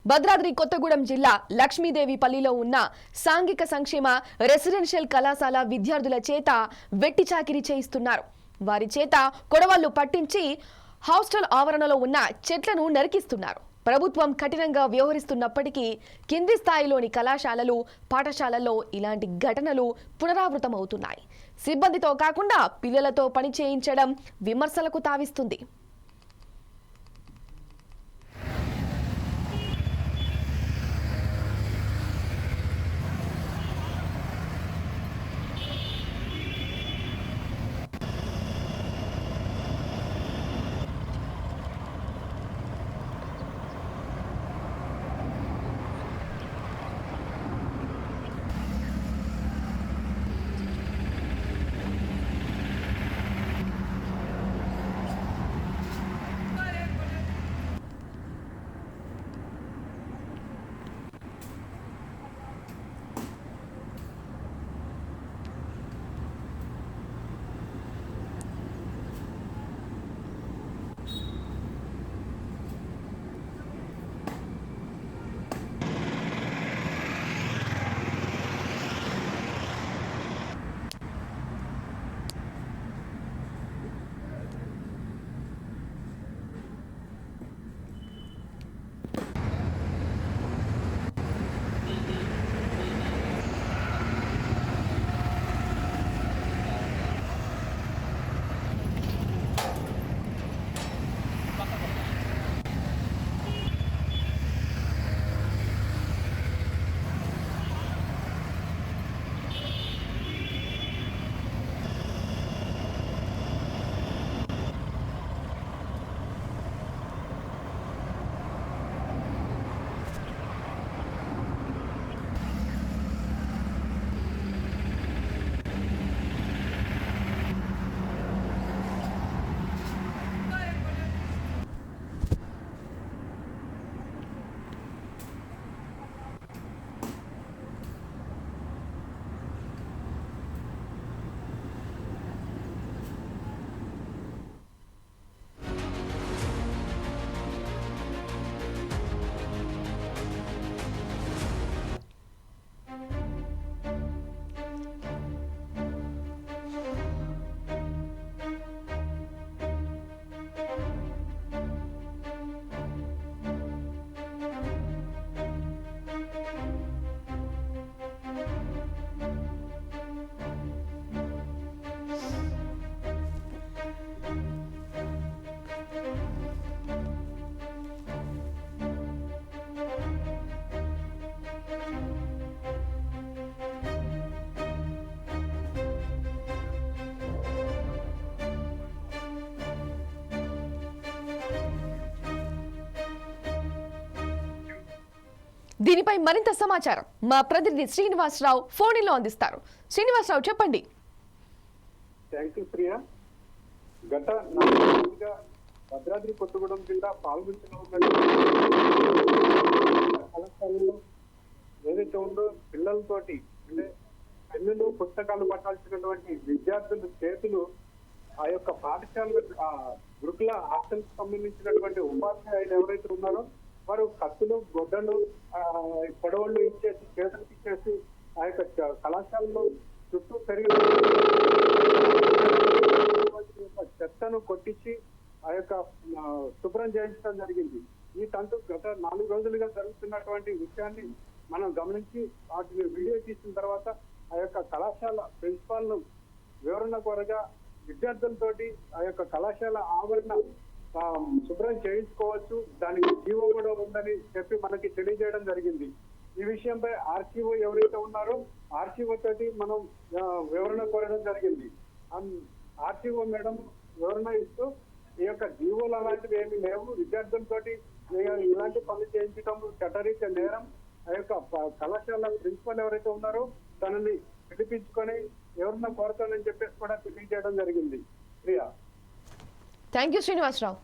భద్రాద్రి కొత్తగూడెం జిల్లా లక్ష్మీదేవిపల్లిలో ఉన్న సాంఘిక సంక్షేమ రెసిడెన్షియల్ కళాశాల విద్యార్థుల చేత వెట్టి చాకిరీ చేయిస్తున్నారు. వారి చేత కొడవళ్లు పట్టించి హాస్టల్ ఆవరణలో ఉన్న చెట్లను నరికిస్తున్నారు. ప్రభుత్వం కఠినంగా వ్యవహరిస్తున్నప్పటికీ కింది స్థాయిలోని కళాశాలలు, పాఠశాలల్లో ఇలాంటి ఘటనలు పునరావృతమవుతున్నాయి. సిబ్బందితో కాకుండా పిల్లలతో పని చేయించడం విమర్శలకు తావిస్తుంది. దీనిపై మరింత సమాచారం మా ప్రతినిధి శ్రీనివాసరావు ఫోన్లో అందిస్తారు. శ్రీనివాసరావు, చెప్పండి. Thank you Priya. గత 4 రోజులుగా భద్రాద్రి కొత్తగూడెం జిల్లా పాల్గొంటున్న కళాశాలలో ఏదైతే ఉందో పిల్లలతోటి అంటే పెన్నులు పుస్తకాలు పట్టాల్సినటువంటి విద్యార్థుల చేతులు ఆ యొక్క పాఠశాల గురుకుల హాస్టల్ సంబంధించినటువంటి ఉపాధ్యాయులు ఎవరైతే ఉన్నారో వారు కత్తులు, గొడ్డలు, పొడవళ్ళు ఇచ్చేసి చేతులకు ఇచ్చేసి ఆ యొక్క కళాశాలలో చుట్టూ పెరిగిన చెత్తను కొట్టించి ఆ యొక్క శుభ్రం చేయించడం జరిగింది. ఈ తంతు గత 4 రోజులుగా జరుగుతున్నటువంటి విషయాన్ని మనం గమనించి వాటిని వీడియో తీసిన తర్వాత ఆ యొక్క కళాశాల ప్రిన్సిపాల్ ను వివరణ కోరగా విద్యార్థులతోటి ఆ యొక్క కళాశాల ఆవరణ శుభ్రం చేయించుకోవచ్చు, దానికి జీవో కూడా ఉందని చెప్పి మనకి తెలియజేయడం జరిగింది. ఈ విషయంపై ఆర్టీఓ ఎవరైతే ఉన్నారో ఆర్టీఓ తోటి మనం వివరణ కోరడం జరిగింది. ఆర్టీఓ మేడం వివరణ ఇస్తూ ఈ యొక్క జీవోలు అలాంటివి ఏమీ లేవు, విద్యార్థులతోటి ఇలాంటి పనులు చేయించడం చట్టరీత్యా నేరం. ఆ యొక్క కళాశాల ప్రిన్సిపల్ ఎవరైతే ఉన్నారో తనని పిలిపించుకొని ఎవరన్నా కోరతానని చెప్పేసి కూడా తెలియజేయడం జరిగింది. Priya, thank you Srinivasarao.